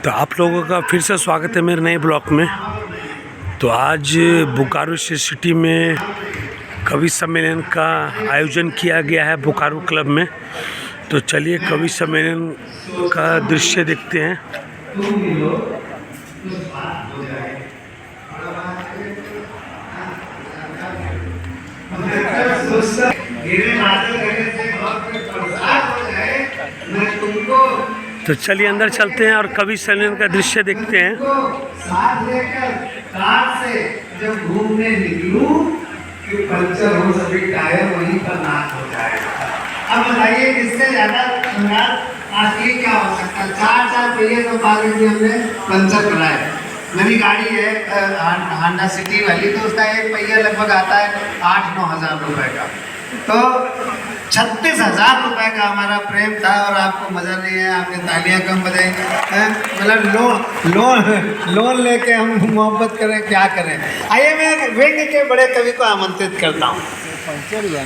तो आप लोगों का फिर से स्वागत है मेरे नए ब्लॉग में। तो आज बोकारो सिटी में कवि सम्मेलन का आयोजन किया गया है बोकारो क्लब में। तो चलिए कवि सम्मेलन का दृश्य देखते हैं। तो चलिए अंदर चलते हैं और कवि सम्मेलन का दृश्य देखते हैं। साथ लेकर कार से जब घूमने निकलूं कि पंचर हो सभी टायर वहीं पर नाश हो जाएगा। अब बताइए इससे ज्यादा श्रृंगार आखिर क्या हो सकता है। चार पहिए तो पागल जी हमने पंचर कराए। मेरी गाड़ी है हांडा सिटी वाली, तो उसका एक पहिया लगभग आता है 8-9 हज़ार रुपए का। तो 36,000 रुपए का हमारा प्रेम था और आपको मजा नहीं है, आपने तालियां कम बजाई। मतलब लोन लेके हम मोहब्बत करें, क्या करें। आइए मैं व्यंग्य के बड़े कवि को आमंत्रित करता हूँ।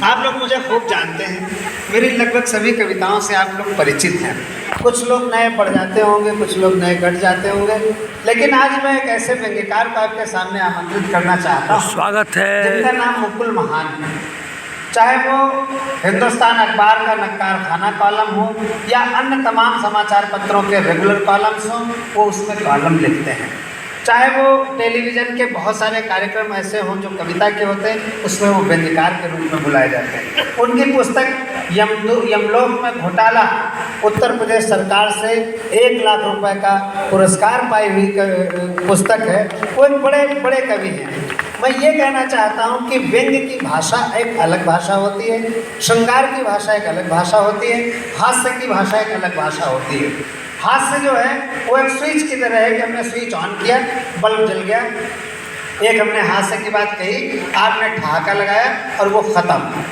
आप लोग मुझे खूब जानते हैं, मेरी लगभग सभी कविताओं से आप लोग परिचित हैं। कुछ लोग नए पढ़ जाते होंगे, कुछ लोग नए घट जाते होंगे, लेकिन आज मैं एक ऐसे व्यंग्यकार को आपके सामने आमंत्रित करना चाहता हूँ। स्वागत है। जिनका नाम मुकुल महान है। चाहे वो हिंदुस्तान अखबार का नक्कार खाना कॉलम हो या अन्य तमाम समाचार पत्रों के रेगुलर कॉलम्स हों, वो उसमें कॉलम लिखते हैं। चाहे वो टेलीविज़न के बहुत सारे कार्यक्रम ऐसे हों जो कविता के होते हैं, उसमें वो व्यंग्यकार के रूप में बुलाए जाते हैं। उनकी पुस्तक यमलोक में घोटाला उत्तर प्रदेश सरकार से 1 लाख रुपए का पुरस्कार पाई हुई पुस्तक है। वो एक बड़े बड़े कवि हैं। मैं ये कहना चाहता हूँ कि व्यंग्य की भाषा एक अलग भाषा होती है, श्रृंगार की भाषा एक अलग भाषा होती है, हास्य की भाषा एक अलग भाषा होती है। हास्य जो है वो एक स्विच की तरह है कि हमने स्विच ऑन किया, बल्ब जल गया। एक हमने हास्य की बात कही, आपने ठहाका लगाया और वो ख़त्म।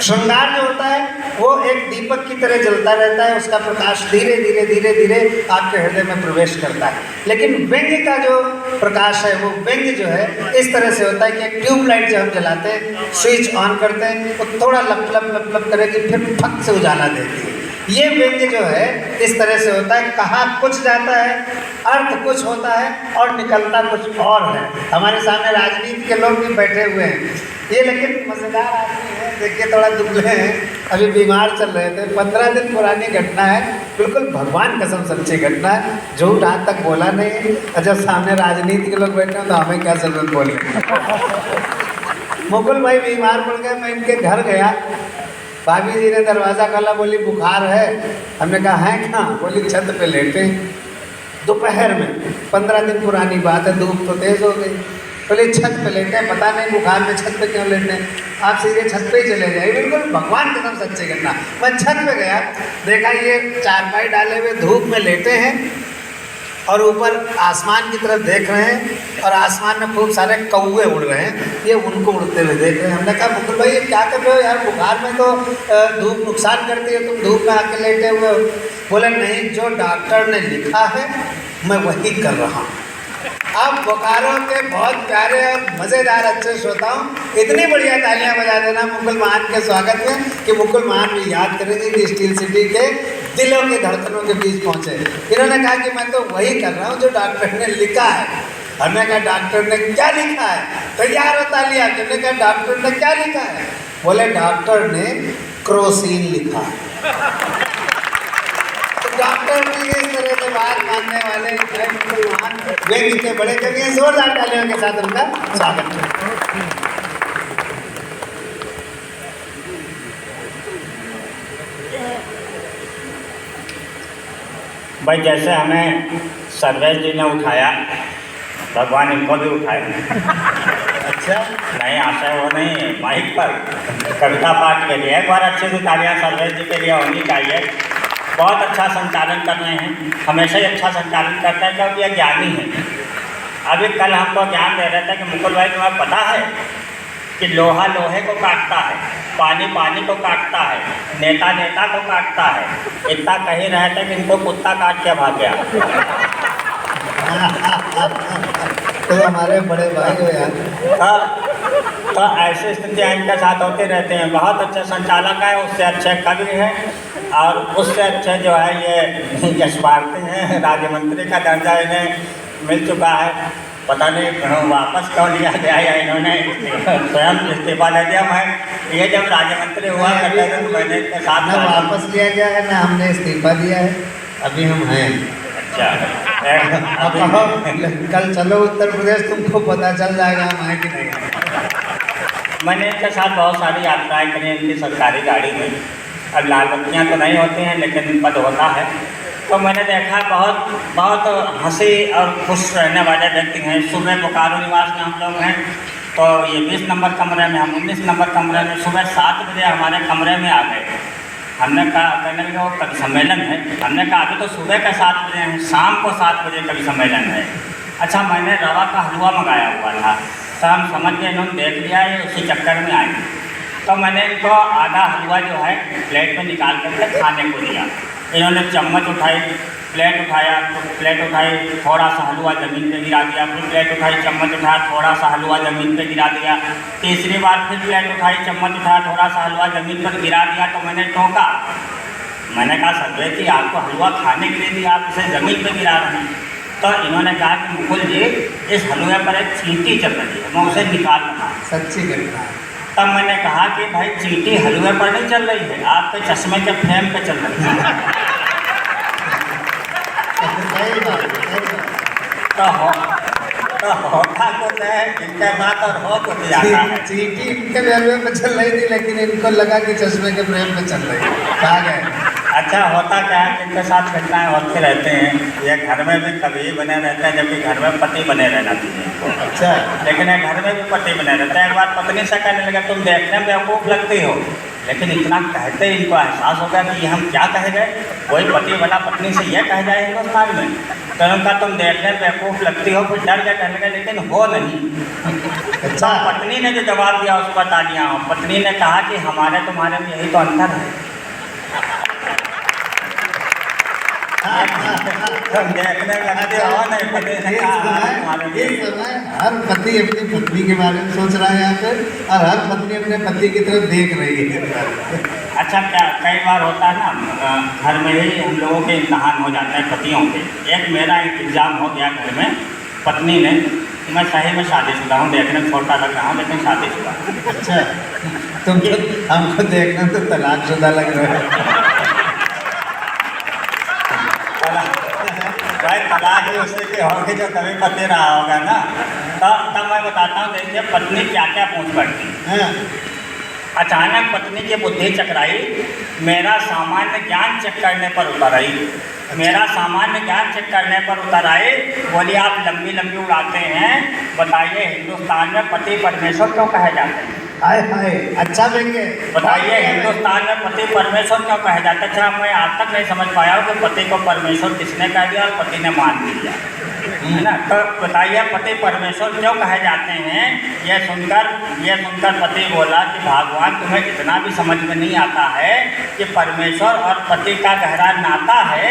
श्रृंगार जो होता है वो एक दीपक की तरह जलता रहता है, उसका प्रकाश धीरे धीरे धीरे धीरे आपके हृदय में प्रवेश करता है। लेकिन व्यंग्य का जो प्रकाश है, वो व्यंग्य जो है इस तरह से होता है कि एक ट्यूबलाइट जब हम जलाते हैं, स्विच ऑन करते हैं, वो थोड़ा लप लप लप लप करेगी, फिर फक से उजाला देती है। ये व्यंग्य जो है इस तरह से होता है, कहा कुछ जाता है, अर्थ कुछ होता है और निकलता कुछ और है। हमारे सामने राजनीति के लोग भी बैठे हुए हैं, ये लेकिन मज़ेदार आदमी है। देखिए थोड़ा दुबले हैं, अभी बीमार चल रहे थे। 15 दिन पुरानी घटना है, बिल्कुल भगवान कसम सच्ची घटना है, झूठ आज तक बोला नहीं है। और जब सामने राजनीति के लोग बैठे हैं तो हमें क्या जरूरत बोलने। मुकुल भाई बीमार पड़ गए, मैं इनके घर गया, भाभी जी ने दरवाज़ा खोला, बोली बुखार है। हमने कहा है कहाँ? बोली छत पे लेटे। दोपहर में, 15 दिन पुरानी बात है, धूप तो तेज़ हो गई। बोले छत पे लेटे, पता नहीं बुखार में छत पे क्यों लेटे, आप सीधे छत पे ही चले जाए। बिल्कुल भगवान कसम सच्चे करना। मैं छत पे गया, देखा ये चारपाई डाले हुए धूप में लेटे हैं और ऊपर आसमान की तरफ देख रहे हैं और आसमान में खूब सारे कौवे उड़ रहे हैं, ये उनको उड़ते हुए देख रहे हैं। हमने कहा मुकुल भाई ये क्या कर रहे हो यार, बुखार में तो धूप नुकसान करती है, तुम धूप में आके लेटे हुए हो। बोले नहीं, जो डॉक्टर ने लिखा है मैं वही कर रहा हूँ। अब बोकारो के बहुत प्यारे और मज़ेदार अच्छे श्रोताओं, इतनी बढ़िया तालियां बजा देना मुकुल महान के स्वागत में कि मुकुल महान भी याद करेंगे कि स्टील सिटी के दिलों की धड़कनों के बीच पहुंचे। इन्होंने कहा कि मैं तो वही कर रहा हूँ जो डॉक्टर ने लिखा है। हमने कहा डॉक्टर ने क्या लिखा है? तैयार हो तालियां। हमने कहा डॉक्टर ने क्या लिखा है? बोले डॉक्टर ने क्रोसिन लिखा है। डॉक्टर भी इस तरह से बात मानने वाले व्यंग्य के बड़े कवि हैं। जोरदार तालियों के साथ उनका स्वागत है। भाई जैसे हमें सर्वेश जी ने उठाया, भगवान इनको भी उठाए। अच्छा नहीं, आशा वो नहीं, माइक पर कविता पाठ के लिए एक बार अच्छी सी तालियां सर्वेश जी के लिए होनी चाहिए। बहुत अच्छा संचालन कर रहे हैं, हमेशा ही अच्छा संचालन करते हैं क्योंकि ये ज्ञानी है। अभी कल हमको ज्ञान दे रहे थे कि मुकुल भाई तुम्हें पता है कि लोहा लोहे को काटता है, पानी पानी को काटता है, नेता नेता को काटता है। इतना कहीं रहे थे कि इनको कुत्ता काट के भाग गया। तो हमारे बड़े भाई हो यार। तो ऐसी स्थितियाँ इनके साथ होती रहती हैं। बहुत अच्छे संचालक है, उससे अच्छे कवि हैं और उससे अच्छे जो है ये यशपार्थी हैं। राज्य मंत्री का दर्जा इन्हें मिल चुका है। पता नहीं वापस क्यों लिया गया या इन्होंने स्वयं इस्तीफा दे दिया। मैं ये जब राज्य मंत्री हुआ करते थे तो मैंने इनके साथ ना वापस लिया गया है ना हमने इस्तीफा दिया है, अभी हम हैं। अच्छा अब कल चलो उत्तर प्रदेश, तुमको पता चल जाएगा हम हैं कि नहीं। मैंने इनके साथ बहुत सारी यात्राएं करी इनकी सरकारी गाड़ी में। अब लाल बत्तियाँ तो नहीं होती हैं लेकिन पद होता है। तो मैंने देखा बहुत हंसी और खुश रहने वाले व्यक्ति हैं। सुबह बोकारो निवास में हम लोग हैं तो ये 20 नंबर कमरे में, हम 19 नंबर कमरे में सुबह 7 बजे हमारे कमरे में आ गए। हमने कहा कहने लगे वो कवि सम्मेलन है। हमने कहा अभी तो सुबह का 7 बजे हैं, शाम को 7 बजे कवि सम्मेलन है। अच्छा, मैंने रवा का हलवा मंगाया हुआ था तो हम समझ गए इन्होंने देख लिया है, उसी चक्कर में आए। तो मैंने इनको आधा हलवा जो है प्लेट में निकाल करके खाने को दिया। इन्होंने चम्मच उठाई, प्लेट उठाई, थोड़ा सा हलवा ज़मीन पे गिरा दिया। फिर प्लेट उठाई, चम्मच उठाया, थोड़ा सा हलवा ज़मीन पे गिरा दिया। तीसरी बार फिर प्लेट उठाई, चम्मच उठाया, थोड़ा सा हलवा ज़मीन पर गिरा दिया। तो मैंने टोका, मैंने कहा सर्वे जी आपको हलवा खाने के लिए भी आप इसे ज़मीन पर गिरा रहे हैं। तो इन्होंने कहा कि मुकुल जी इस हलवे पर एक चींटी चल रही है, मैं उसे निकाल रहा। सच्ची घटना है। तब मैंने कहा कि भाई चींटी हलवे पर नहीं चल रही है, आपके चश्मे के फ्रेम पे चल रही है। सही बात है, सही बात है। तो होता कुछ है इनके बात और हो कुछ जाता है। चींटी इनके रेलवे पे चल रही थी लेकिन इनको लगा कि चश्मे के फ्रेम पे चल रही है, कहा गए। अच्छा, होता क्या है कि इनके साथ घटनाएं होते रहते हैं। ये घर में भी कभी बने रहते हैं, जबकि घर में पति बने रहना चाहिए। अच्छा, लेकिन ये घर में भी पति बने रहते हैं। एक बार पत्नी से कहने लगे तुम देखने में बेवकूफ़ लगती हो, लेकिन इतना कहते ही इनको एहसास हो गया कि ये हम क्या कह गए। कोई पति वाला पत्नी से यह कह जाए हिंदुस्तान में, तो उनका तुम देखने में बेवकूफ़ लगती हो। फिर डर गया, कहने लगे लेकिन हो नहीं। अच्छा, पत्नी ने जो जवाब दिया उसको बता दिया हूँ। पत्नी ने कहा कि हमारे तुम्हारे में यही तो अंतर है, तुम देखने लगते हो नहीं। पति ने कहा हर पति अपनी पत्नी के बारे में सोच रहा है यहाँ पे, और हर पत्नी अपने पति की तरफ देख रही है। अच्छा, क्या कई बार होता है ना, घर में ही हम लोगों के इम्तहान हो जाते हैं पतियों के। एक मेरा एग्ज़ाम हो गया घर में, पत्नी ने, मैं सही में शादीशुदा हूँ, देखने में छोटा लग रहा हूँ लेकिन शादीशुदा। अच्छा, तुम तो हमको देखना तो तलाकशुदा लग रहा है। भाई तलाक ही उसी की होगी जो कभी पति रहा होगा ना। तब मैं बताता हूँ, देखिए पत्नी क्या क्या पूछ पड़ती है। अचानक पत्नी की बुद्धि चकराई, मेरा सामान्य ज्ञान चेक करने पर उतर आई। मेरा सामान्य ज्ञान चेक करने पर उतर आए, बोली आप लंबी लंबी उड़ाते हैं, बताइए हिंदुस्तान में पति परमेश्वर क्यों कहे जाते हैं? हाय हाय, अच्छा बेंगे, बताइए हिंदुस्तान में पति परमेश्वर क्यों कहे जाते? अच्छा, मैं आज तक नहीं समझ पाया हूँ कि पति को परमेश्वर किसने कह दिया और पति ने मान भी लिया, है ना। तो बताइए पति परमेश्वर क्यों कहे जाते हैं? ये सुनकर पति बोला कि भगवान तुम्हें इतना भी समझ में नहीं आता है कि परमेश्वर और पति का गहरा नाता है।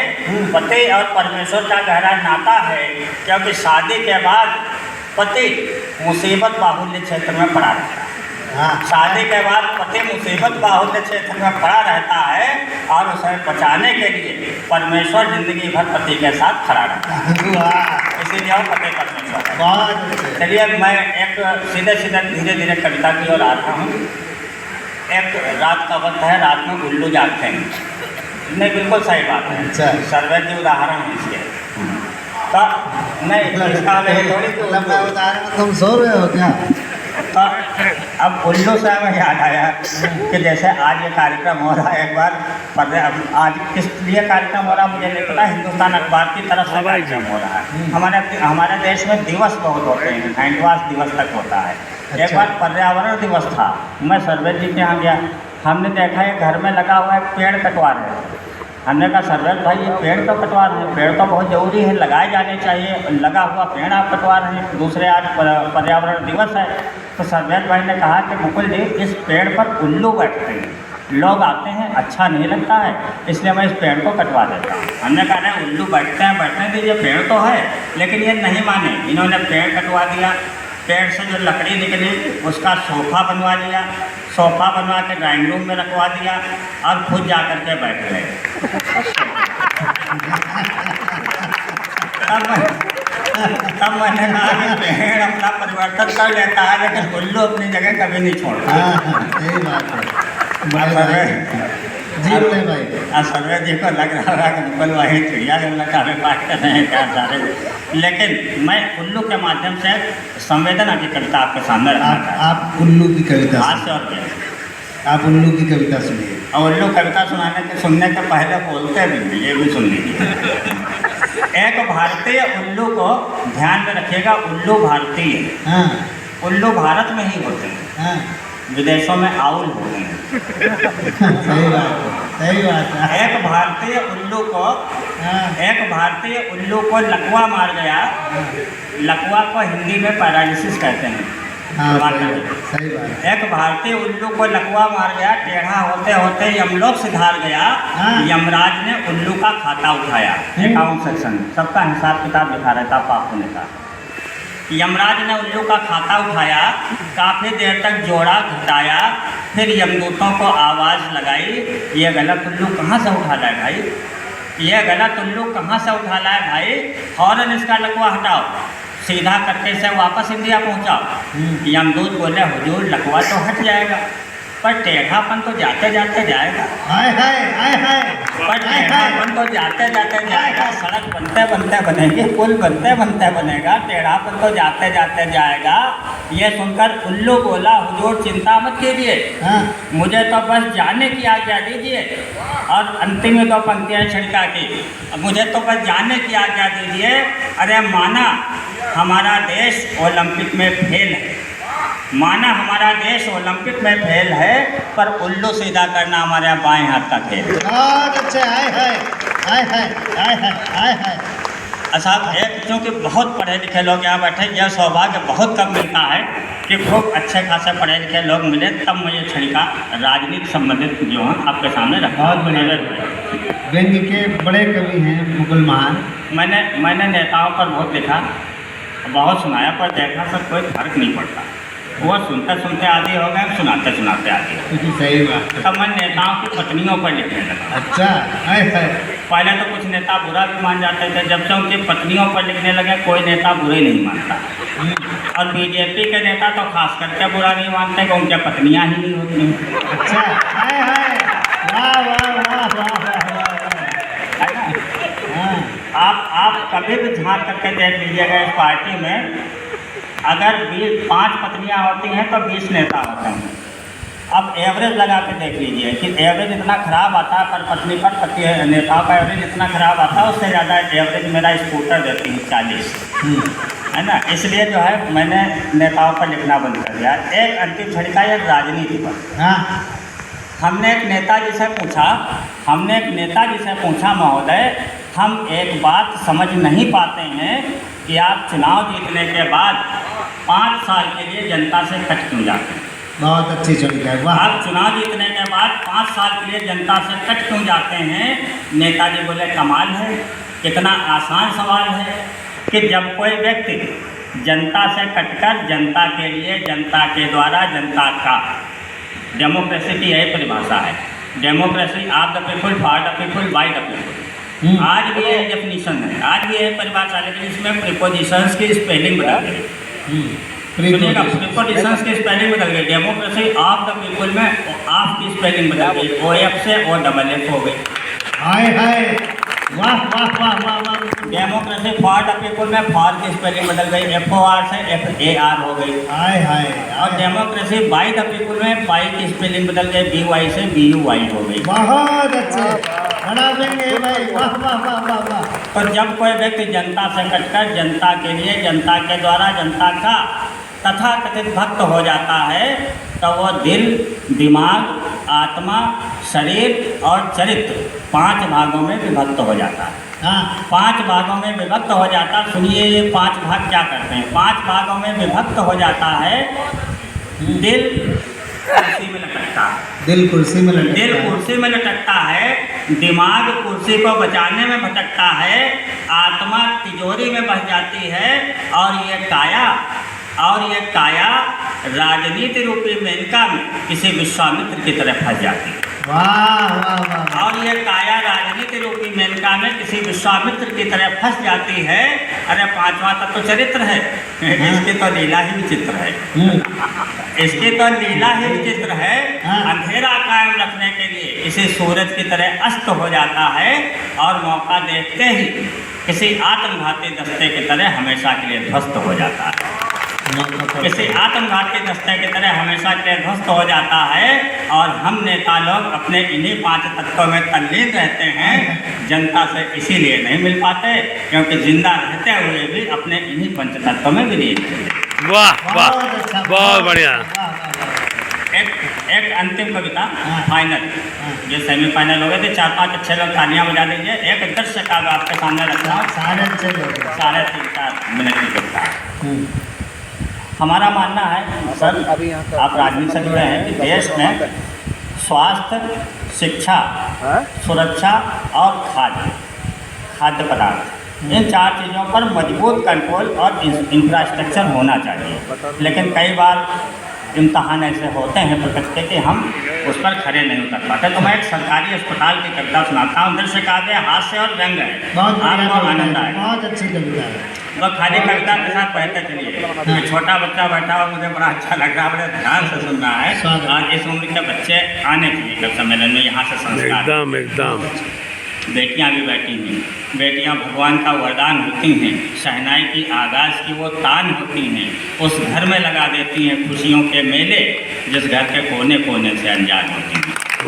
पति और परमेश्वर का गहरा नाता है क्योंकि शादी के बाद पति मुसीबत बाहुल्य क्षेत्र में पड़ा रहता है। शादी के बाद पति मुसीबत बाहुल्य क्षेत्र में पड़ा रहता है और उसे बचाने के लिए परमेश्वर जिंदगी भर पति के साथ खड़ा रहता है। इसीलिए वो पति परमेश्वर। चलिए मैं एक सीधे धीरे धीरे कविता की ओर आता हूँ। एक रात का वक्त है, रात में उल्लू जागते हैं। नहीं, बिल्कुल सही बात है। अच्छा, सर्वे जी उदाहरण है इसके। तो नहीं, इसका थोड़ी उदाहरण तुम सो रहे हो क्या? अब उल्लू से हमें याद आया कि जैसे आज ये कार्यक्रम हो रहा है, एक बार आज किस लिए कार्यक्रम हो रहा है मुझे नहीं पता, हिंदुस्तान अखबार की तरफ से कार्यक्रम हो रहा है। हमारे देश में दिवस बहुत होते हैं, हैंडवाश दिवस तक होता है। एक बार पर्यावरण दिवस था, मैं सर्वे जी के यहाँ गया, हमने देखा है घर में लगा हुआ एक पेड़ कटवा रहे हैं। हमने कहा सर्वेश भाई ये पेड़ तो कटवा रहे हैं, पेड़ तो बहुत ज़रूरी है, लगाए जाने चाहिए, लगा हुआ पेड़ आप कटवा रहे हैं, दूसरे आज पर्यावरण दिवस है। तो सर्वेश भाई ने कहा कि मुकुल जी इस पेड़ पर उल्लू बैठते हैं, लोग आते हैं, अच्छा नहीं लगता है, इसलिए मैं इस पेड़ को कटवा देता हूँ। हमने कहा नहीं, उल्लू बैठते हैं, बैठने दीजिए, पेड़ तो है। लेकिन ये नहीं माने, इन्होंने पेड़ कटवा दिया। पेड़ से जो लकड़ी निकली उसका सोफ़ा बनवा लिया, सोफ़ा बनवा के ड्राइंग रूम में रखवा दिया और खुद जा कर के बैठ गए। तब मैंने कहा कि पेड़ अपना परिवर्तन कर लेता है लेकिन उल्लू अपनी जगह कभी नहीं छोड़ता। सही बात है। जी बोले भाई। सर्वे जी को लग रहा है कि मुगल वही चिड़िया का में बात कर रहे हैं क्या सारे, लेकिन मैं उल्लू के माध्यम से संवेदना की कविता आपके सामने रखना चाहता हूँ। आप उल्लू की कविता हाथ से और क्या, आप उल्लू की कविता सुनिए। और उल्लू कविता सुनने के पहले बोलते भी नहीं, ये भी सुन लीजिए। एक भारतीय उल्लू को ध्यान में रखिएगा, उल्लू भारतीय, हाँ उल्लू भारत में ही होते हैं, हाँ विदेशों में आउल होते हैं। सही बात है, सही बात है। एक भारतीय उल्लू को लकवा मार गया। लकवा को हिंदी में पैरालिसिस कहते हैं। हाँ सही बात। एक भारतीय उल्लू को लकवा मार गया, टेढ़ा होते होते यमलोक सिधार गया। यमराज ने उल्लू का खाता उठाया। अकाउंट सेक्शन सबका हिसाब किताब दिखा रहा था पापू ने कहा। यमराज ने उल्लू का खाता उठाया, काफ़ी देर तक जोड़ा घटाया, फिर यमदूतों को आवाज़ लगाई, ये गलत उल्लू कहाँ से उठा लाए भाई, ये गलत उल्लू कहाँ से उठा लाए भाई, फ़ौरन इसका लकवा हटाओ, सीधा करके से वापस इंडिया पहुँचाओ। यमदूत बोले हुजूर लकवा तो हट जाएगा पर टेढ़ापन तो जाते जाते जाएगा। हाय हाय हाय हाय। पर टेढ़ापन तो जाते जाते जाएगा। सड़क बनते बनते बनेगी, पुल बनते बनते बनेगा, टेढ़ापन तो जाते जाते जाएगा। ये सुनकर उल्लू बोला हुजूर चिंता मत कीजिए, मुझे तो बस जाने की आज्ञा दीजिए। और अंतिम में 2 पंक्तियाँ छिड़का की, मुझे तो बस जाने की आज्ञा दीजिए। अरे माना हमारा देश ओलंपिक में फेल है, माना हमारा देश ओलंपिक में फेल है, पर उल्लू सीधा करना हमारे बाएं हाथ का खेल। बहुत अच्छे। हाय हाय हाय हाय हाय हाय हाय। साहब एक क्योंकि बहुत पढ़े लिखे लोग यहाँ बैठे, यह सौभाग्य बहुत कम मिलता है कि खूब अच्छे खासे पढ़े लिखे लोग मिले, तब मैं ये छड़िका राजनीति संबंधित जो है आपके सामने रखा। बहुत बढ़िया। व्यंग्य के बड़े कवि हैं मुगल महान। मैंने नेताओं पर बहुत लिखा, बहुत सुनाया, पर देखा सब कोई फर्क नहीं पड़ता। वो सुनते सुनते आदि हो गए, सुनाते सुनाते आदि हो गए। सही बात। तब मैं नेताओं की पत्नियों पर लिखने लगा। अच्छा। हाय हाय। पहले तो कुछ नेता बुरा भी मान जाते थे, जब से उनकी पत्नियों पर लिखने लगे कोई नेता बुरे नहीं मानता। और बीजेपी के नेता तो खास करके बुरा नहीं मानते कि उनकी पत्नियाँ ही नहीं होती। अच्छा। हाय हाय। वाह वाह वाह वाह वाह। आप कभी भी झाँक करके देख लीजिएगा, इस पार्टी में अगर 5 पत्नियां होती हैं तो 20 नेता होते हैं। अब एवरेज लगा के देख लीजिए कि एवरेज इतना ख़राब आता है, पर पत्नी पर पति नेताओं का एवरेज इतना ख़राब आता है, उससे ज़्यादा एवरेज मेरा स्कूटर देती है 40, है ना। इसलिए जो है मैंने नेताओं पर लिखना बंद कर दिया। एक अंतिम छड़िका है राजनीति पर। हमने एक नेताजी से पूछा महोदय, हम एक बात समझ नहीं पाते हैं कि आप चुनाव जीतने के बाद 5 साल के लिए जनता से कट क्यों जाते हैं। बहुत अच्छी छड़िका है। वाह। आप चुनाव जीतने के बाद 5 साल के लिए जनता से कट क्यों जाते हैं। नेताजी बोले कमाल है, कितना आसान सवाल है कि जब कोई व्यक्ति जनता से कटकर जनता के लिए, जनता के द्वारा, जनता का, डेमोक्रेसी की यही परिभाषा है। Democracy of the people, for the people, by the people. आज भी यही डेफिनीशन है, आज भी यही परिभाषा, लेकिन इसमें प्रीपोजिशंस की स्पेलिंग बदल गई। सुनिएगा, प्रीपोजिशंस की स्पेलिंग बदल गई। डेमोक्रेसी ऑफ द पीपुल में ऑफ की स्पेलिंग बदल गई, OF से OFF हो गई। हाय हाय। वाह वाह वाह वाह वाह। डेमोक्रेसी फॉर द पीपुल में फॉर की स्पेलिंग बदल गई, FOR से FAR हो गई। हाय हाय। और डेमोक्रेसी बाय द पीपुल में बाई की स्पेलिंग बदल गई, BY से BUY हो गई। बहुत अच्छे। बड़ा व्यंग्य भाई। वाह वाह वाह वाह वाह। तो जब कोई व्यक्ति जनता से कटकर जनता के लिए, जनता के द्वारा, जनता का तथा कथित भक्त हो जाता है, तो वो दिल, दिमाग, आत्मा, शरीर और चरित्र 5 भागों में विभक्त हो जाता है। 5 भागों में विभक्त हो जाता। सुनिए ये 5 भाग क्या करते हैं। 5 भागों में विभक्त हो जाता है। दिल कुर्सी में लटकता है, दिल कुर्सी में लटकता है। दिल कुर्सी में लटकता है, दिमाग कुर्सी को बचाने में भटकता है, आत्मा तिजोरी में बस जाती है, और ये काया और ये काया राजनीति रूपी मेनका में किसी विश्वामित्र की तरह फंस जाती है। वाह वाह वाह। और ये काया राजनीति रूपी मेनका में किसी विश्वामित्र की तरह फंस जाती है। अरे पांचवा तत्व तो चरित्र है, इसकी तो लीला ही विचित्र है, इसकी तो लीला ही विचित्र है। अंधेरा कायम रखने के लिए इसी सूरज की तरह अस्त हो जाता है और मौका देखते ही किसी आत्मघाती दस्ते की तरह हमेशा के लिए ध्वस्त हो जाता है। किसी आत्मघाती दस्ते की तरह हमेशा के लिए ध्वस्त हो जाता है। और हम नेता लोग अपने इन्हीं 5 तत्वों में तल्लीन रहते हैं, जनता से इसीलिए नहीं मिल पाते क्योंकि जिंदा रहते हुए भी अपने इन्हीं 5 तत्वों में विलीन हैं। वाह वाह, बहुत बढ़िया। एक अंतिम कविता फाइनल, जो सेमीफाइनल हो गए थे, 4-5 अच्छे लोग तालियां बजा दीजिए। एक दृश्य काव्य आपके सामने रख रहा हूँ, सारे अच्छे लोग, 3.5 मिनट की कविता। हमारा मानना है सर, आप राजनीति से जुड़े हैं, कि देश में स्वास्थ्य, शिक्षा, सुरक्षा और खाद्य पदार्थ, इन 4 चीज़ों पर मजबूत कंट्रोल और इंफ्रास्ट्रक्चर होना चाहिए। लेकिन कई बार इम्तहान ऐसे होते हैं प्रकृति के कि हम उस पर खड़े नहीं उतर पाते। तो मैं एक सरकारी अस्पताल की कविता सुनाता हूँ। दृश्य काव्य हास्य और व्यंग है, आपको आनंद आएगा। बहुत अच्छी कविता है। तो खाली कविता के साथ पढ़ते चलिए। एक छोटा बच्चा बैठा हुआ, मुझे बड़ा अच्छा लग रहा है, बड़े ध्यान से सुनना है। आज इस उम्र के बच्चे आने चाहिए कवि सम्मेलन में, यहाँ से संस्कार। एकदम एकदम। बेटियां भी बैठी हैं, बेटियां भगवान का वरदान होती हैं, शहनाई की आगाज़ की वो तान होती हैं, उस घर में लगा देती हैं खुशियों के मेले जिस घर के कोने कोने से अनजान होती हैं।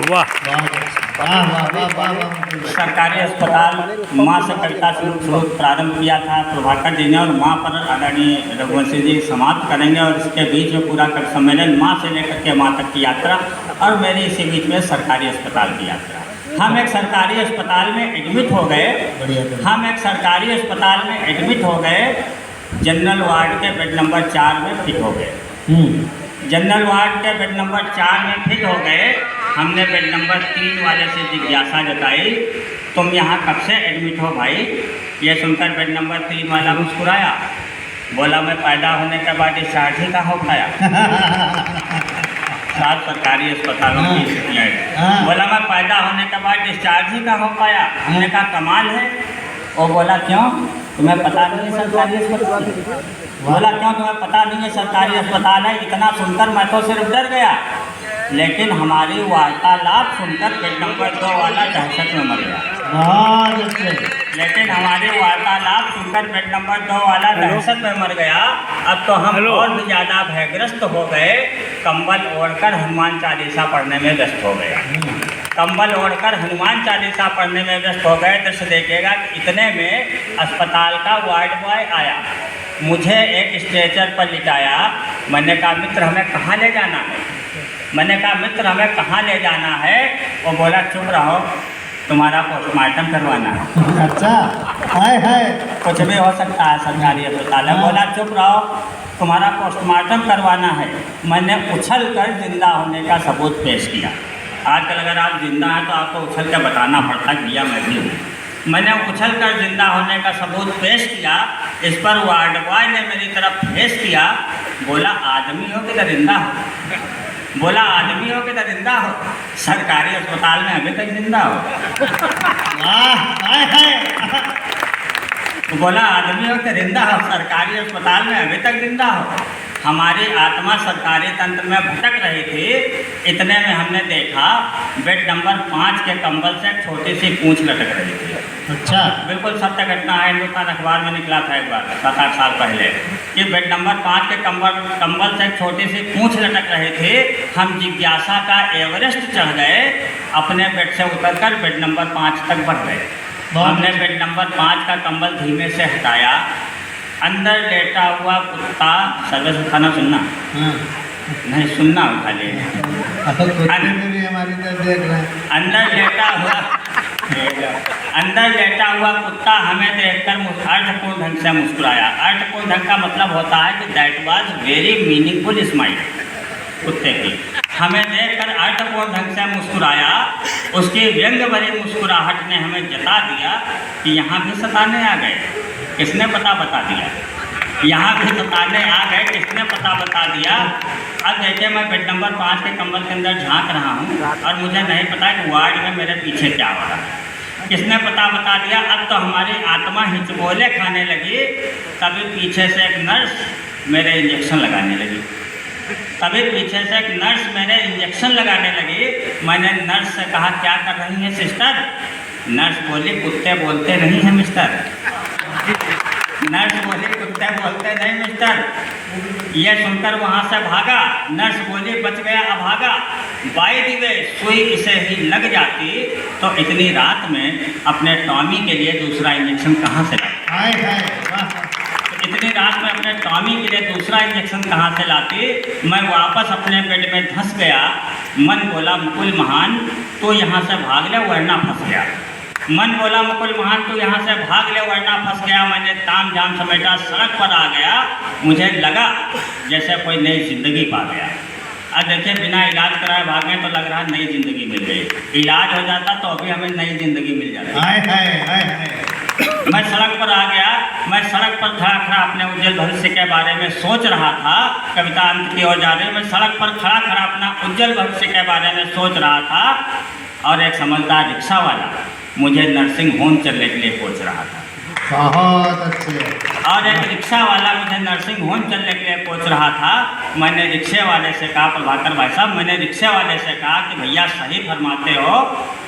वाह वाह वाह वाह वाह। सरकारी अस्पताल माँ से कविता शुरू प्रारंभ किया था प्रभाकर जी ने, और माँ पर आदरणीय रघुवंशी जी समाप्त करेंगे। और इसके बीच में पूरा कवि सम्मेलन माँ से लेकर के माँ तक की यात्रा, और मेरी इसी बीच में सरकारी अस्पताल की यात्रा। हम एक सरकारी अस्पताल में एडमिट हो गए, जनरल वार्ड के बेड नंबर 4 में फिट हो गए। जनरल वार्ड के बेड नंबर 4 में फिट हो गए। हमने बेड नंबर 3 वाले से जिज्ञासा जताई, तुम यहाँ कब से एडमिट हो भाई? ये सुनकर बेड नंबर 3 वाला मुस्कुराया, बोला मैं पैदा होने के बाद डिस्चार्ज ही का हो पाया। 7 सरकारी अस्पतालों की स्थितियाँ हैं। बोला मैं पैदा होने के बाद डिस्चार्ज ही का हो पाया। हमने कहा कमाल है। वो बोला क्यों, तुम्हें पता नहीं है सरकारी अस्पताल? बोला क्यों तुम्हें पता नहीं है सरकारी अस्पताल है? इतना सुनकर मैं तो सिर्फ डर गया, लेकिन हमारी वार्तालाप सुनकर बेड नंबर 2 वाला दहशत में मर गया। लेकिन हमारी वार्तालाप सुनकर बेड नंबर 2 वाला दहशत में मर गया। अब तो हम और भी ज़्यादा भयग्रस्त हो गए, कंबल ओढ़कर हनुमान चालीसा पढ़ने में व्यस्त हो गए। कंबल ओढ़कर हनुमान चालीसा पढ़ने में व्यस्त हो गए। दृश्य देखिएगा कि इतने में अस्पताल का वार्ड बॉय आया, मुझे एक स्ट्रेचर पर लिटाया। मैंने कहा मित्र हमें कहाँ ले जाना है? वो बोला चुप रहो, तुम्हारा पोस्टमार्टम करवाना है। अच्छा, हाय हाय, कुछ भी हो सकता है सरकारी अस्पताल है। बोला चुप रहो, तुम्हारा पोस्टमार्टम करवाना है। मैंने उछल कर जिंदा होने का सबूत पेश किया। आजकल अगर आप जिंदा हैं तो आपको उछल कर बताना पड़ता है भैया मैं भी हूँ। मैंने उछल कर जिंदा होने का सबूत पेश किया। इस पर वार्ड बॉय ने मेरी तरफ फेस किया, बोला आदमी हो कि दरिंदा हो? सरकारी अस्पताल में अभी तक जिंदा हो? बोला आदमी हो कि दरिंदा हो, सरकारी अस्पताल में अभी तक जिंदा हो? हमारी आत्मा सरकारी तंत्र में भटक रही थी। इतने में हमने देखा बेड नंबर 5 के कंबल से छोटी सी पूंछ लटक रही थी। अच्छा, बिल्कुल सत्य घटना है, हिंदुस्तान अखबार में निकला था एक बार 7-8 साल पहले कि बेड नंबर 5 के कंबल से छोटी सी पूंछ लटक रही थी। हम जिज्ञासा का एवरेस्ट चढ़ गए, अपने बेड से उतरकर बेड नंबर 5 तक बढ़ गए। हमने बेड नंबर 5 का कंबल धीमे से हटाया। अंदर लेटा हुआ कुत्ता, सर्विस खाना सुनना नहीं, सुनना खाली। अंदर लेटा हुआ कुत्ता हमें देखकर अर्थपूर्ण ढंग से मुस्कुराया। अर्थपूर्ण ढंग का मतलब होता है कि that was very meaningful smile कुत्ते की। हमें देखकर अर्थपूर्ण ढंग से मुस्कुराया। उसकी व्यंग भरी मुस्कुराहट ने हमें जता दिया कि यहाँ भी सताने आ गए। किसने बता दिया यहाँ भी सताने आ गए, किसने पता बता दिया। अब देखिए मैं बेड नंबर 5 के कंबल के अंदर झांक रहा हूँ और मुझे नहीं पता कि वार्ड में मेरे पीछे क्या हो रहा है। किसने पता बता दिया। अब तो हमारी आत्मा हिचकोले खाने लगी। तभी पीछे से एक नर्स मेरे इंजेक्शन लगाने लगी। तभी पीछे से एक नर्स मेरे इंजेक्शन लगाने लगी। मैंने नर्स से कहा क्या कर रही हैं सिस्टर। नर्स बोली कुत्ते बोलते नहीं हैं मिस्टर। नर्स बोली कुत्ते बोलते नहीं मिस्टर। ये सुनकर वहाँ से भागा। नर्स बोली बच गया अभागा। बाय द वे सुई इसे ही लग जाती तो इतनी रात में अपने टॉमी के लिए दूसरा इंजेक्शन कहाँ से लाती। इतनी रात में अपने टॉमी के लिए दूसरा इंजेक्शन कहाँ से लाती। मैं वापस अपने बेड में धंस गया। मन बोला मुकुल महान तो यहाँ से भाग ले वरना फंस गया। मन बोला मुकुल महान तू यहाँ से भाग ले वरना फंस गया। मैंने ताम झाम समेटा सड़क पर आ गया। मुझे लगा जैसे कोई नई जिंदगी पा गया। अब देखिए बिना इलाज कराए भागने तो लग रहा है नई जिंदगी मिल गई। इलाज हो जाता तो अभी हमें नई जिंदगी मिल जाती। मैं सड़क पर आ गया। मैं सड़क पर खड़ा खड़ा अपने उज्जवल भविष्य के बारे में सोच रहा था। कविता अंत की ओर जा रही। मैं सड़क पर खड़ा खड़ा अपना उज्जवल भविष्य के बारे में सोच रहा था और एक समझदार रिक्शा वाला मुझे नर्सिंग होम चलने के लिए पूछ रहा था। बहुत अच्छे। और एक रिक्शा वाला मुझे नर्सिंग होम चलने के लिए पूछ रहा था। मैंने रिक्शे वाले से कहा प्रभाकर भाई साहब मैंने रिक्शे वाले से कहा कि भैया सही फरमाते हो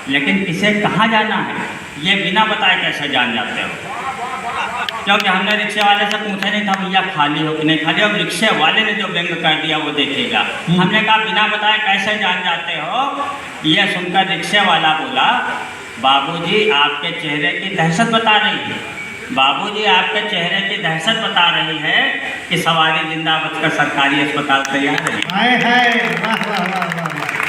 लेकिन किसे कहाँ जाना है ये बिना बताए कैसे जान जाते हो। क्योंकि हमने रिक्शे वाले से पूछा नहीं था भैया खाली हो कि नहीं खाली। अब रिक्शे वाले ने जो व्यंग कर दिया वो देखिएगा। हमने कहा बिना बताए कैसे जान जाते हो। ये सुनकर रिक्शे वाला बोला बाबूजी आपके चेहरे की दहशत बता रही है। बाबूजी आपके चेहरे की दहशत बता रही है कि सवारी जिंदा बचकर सरकारी अस्पताल तैयार है।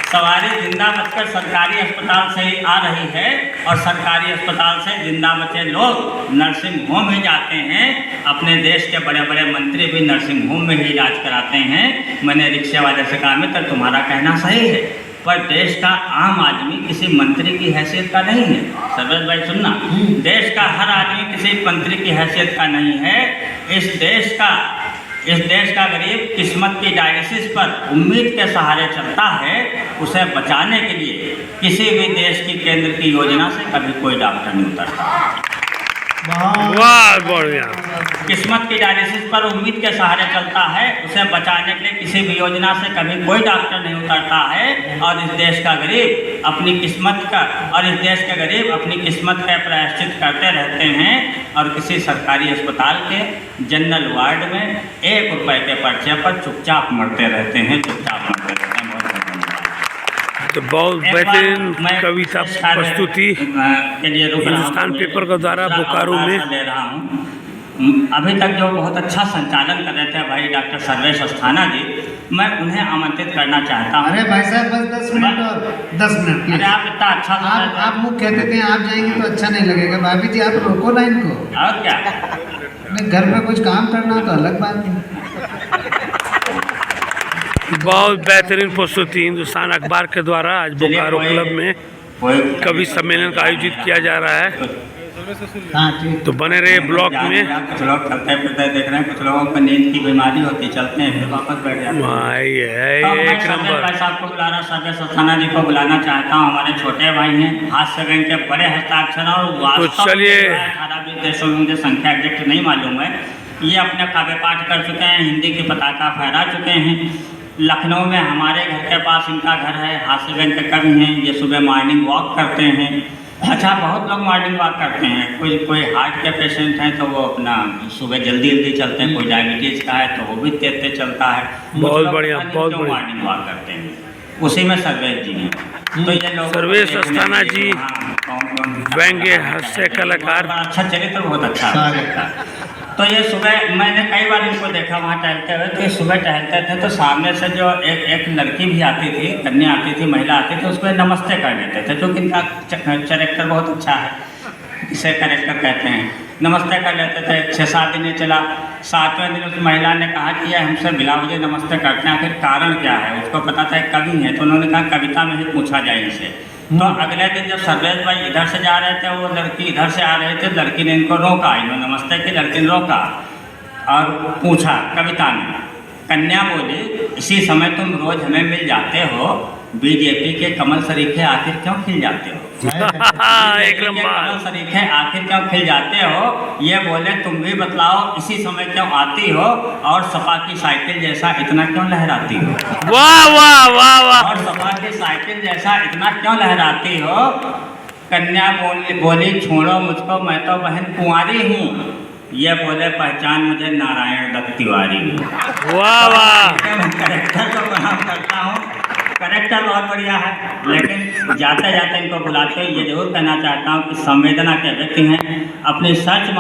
सवारी जिंदा बचकर सरकारी अस्पताल से आ रही है और सरकारी अस्पताल से जिंदा बचे लोग नर्सिंग होम में जाते हैं। अपने देश के बड़े बड़े मंत्री भी नर्सिंग होम में ही इलाज कराते हैं। मैंने रिक्शे वाले से कहा मित्र तुम्हारा कहना सही है पर देश का आम आदमी किसी मंत्री की हैसियत का नहीं है। सर्वेश भाई सुनना, देश का हर आदमी किसी मंत्री की हैसियत का नहीं है। इस देश का गरीब किस्मत की डायलिसिस पर उम्मीद के सहारे चलता है। उसे बचाने के लिए किसी भी देश की केंद्र की योजना से कभी कोई डॉक्टर नहीं उतरता। वाह बढ़िया। किस्मत की डायलिसिस पर उम्मीद के सहारे चलता है। उसे बचाने के लिए किसी भी योजना से कभी कोई डॉक्टर नहीं उतरता है। और इस देश का गरीब अपनी किस्मत का प्रायश्चित करते रहते हैं और किसी सरकारी अस्पताल के जनरल वार्ड में 1 रुपए के पर्चे पर चुपचाप मरते रहते हैं। तो बहुत बेहतरीन कविता प्रस्तुति हिंदुस्तान पेपर के द्वारा बोकारो में ले रहा हूँ। अभी तक जो बहुत अच्छा संचालन कर रहे थे भाई डॉक्टर सर्वेश अस्थाना जी, मैं उन्हें आमंत्रित करना चाहता हूँ। अरे भाई साहब बस 10 मिनट और 10 मिनट। अरे आप इतना अच्छा आप मुँह कहते थे आप जाएंगे तो अच्छा नहीं लगेगा। भाभी जी आप रोको ना इनको। और क्या घर में कुछ काम करना तो अलग बात है। बहुत बेहतरीन प्रस्तुति हिंदुस्तान अखबार के द्वारा आज बोकारो क्लब में कवि सम्मेलन का आयोजित किया जा रहा है। तो बने रहे ब्लॉक में। कुछ लोग चलते फिरते देख रहे हैं, कुछ लोगों को नींद की बीमारी होती, चलते हैं फिर वापस बैठ जाते हैं। एक नंबर भाई साहब को बुलाना, सर्वेश अस्थाना जी को बुलाना चाहता हूँ। हमारे छोटे भाई हैं, हाथ से गए के बड़े हस्ताक्षर और तो चलिए 18-20 देशों में मुझे संख्या एग्जैक्ट नहीं मालूम है। ये अपने काव्य पाठ कर चुके हैं, हिंदी की पताका फहरा चुके हैं। लखनऊ में हमारे घर के पास इनका घर है। हास्यगंज के कवि हैं। ये सुबह मॉर्निंग वॉक करते हैं। अच्छा बहुत लोग मॉर्निंग वॉक करते हैं। कोई हार्ट के पेशेंट हैं तो वो अपना सुबह जल्दी चलते हैं। कोई डायबिटीज़ का है तो वो भी तेज चलता है। बहुत बढ़िया बहुत बढ़िया मॉर्निंग वॉक करते हैं। उसी में सर्वेश जी हैं। तो ये लोग सर्वेश अस्थाना जी व्यंग्य हास्य कलाकार। अच्छा चरित्र बहुत अच्छा है। तो ये सुबह मैंने कई बार इनको देखा वहाँ टहलते हुए। तो ये सुबह टहलते थे तो सामने से जो एक लड़की भी आती थी, कन्या आती थी, महिला आती थी, उसको नमस्ते कर देते थे। जो कि इनका कैरेक्टर बहुत अच्छा है, इसे कैरेक्टर कहते हैं। नमस्ते कर लेते थे। 6-7 दिन चला। 7वें दिन उस महिला ने कहा कि यह हमसे बिला मुझे नमस्ते करते हैं, आखिर कारण क्या है। उसको पता था कवि है तो उन्होंने कहा कविता में ही पूछा जाए इसे। तो अगले दिन जब सर्वेश भाई इधर से जा रहे थे, वो लड़की इधर से आ रहे थे, लड़की ने इनको रोका। इन्होंने नमस्ते की, लड़की ने रोका और पूछा कविता में, कन्या बोली इसी समय तुम रोज हमें मिल जाते हो, बीजेपी के कमल सरीखे आखिर क्यों खिल जाते हो? एक कमल सरीखे आखिर क्यों खिल जाते हो? ये बोले तुम भी बतलाओ इसी समय क्यों आती हो, और सपा की साइकिल जैसा इतना क्यों लहराती हो? वाह वाह वाह वाह। और सपा की साइकिल जैसा इतना क्यों लहराती हो? कन्या बोली छोड़ो मुझको, मैं तो बहन कुंवारी हूँ। ये बोले पहचान मुझे नारायण दत्त तिवारी। वाह वाह। करेक्टर तो प्रणाम करता हूँ, करेक्टर बहुत बढ़िया है, लेकिन जाते जाते इनको बुलाते हुए ये जरूर कहना चाहता हूँ कि संवेदना के व्यक्ति हैं। अपनी सर्च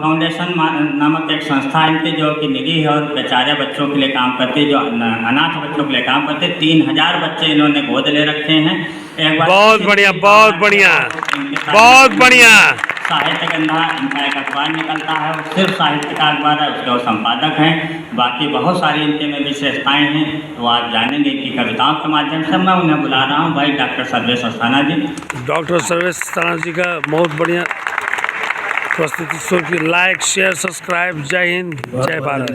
फाउंडेशन नामक एक संस्था है इनकी, जो कि निरीह और बेचारे बच्चों के लिए काम करती है, जो अनाथ बच्चों के लिए काम करते हैं। 3000 बच्चे इन्होंने गोद ले रखे हैं। एक बार बहुत बढ़िया, बहुत बढ़िया, बहुत बढ़िया। साहित्य गंधा इनका एक अखबार निकलता है, वो सिर्फ साहित्य का अखबार है, उसके वो संपादक हैं। बाकी बहुत सारी इनके में विशेषताएँ हैं, तो आप जानेंगे इनकी कविताओं के माध्यम से। मैं उन्हें बुला रहा हूँ भाई डॉक्टर सर्वेश अस्थाना जी। डॉक्टर सर्वेश अस्थाना जी का बहुत बढ़िया प्रस्तुति। Like share subscribe. जय हिंद, जय भारत।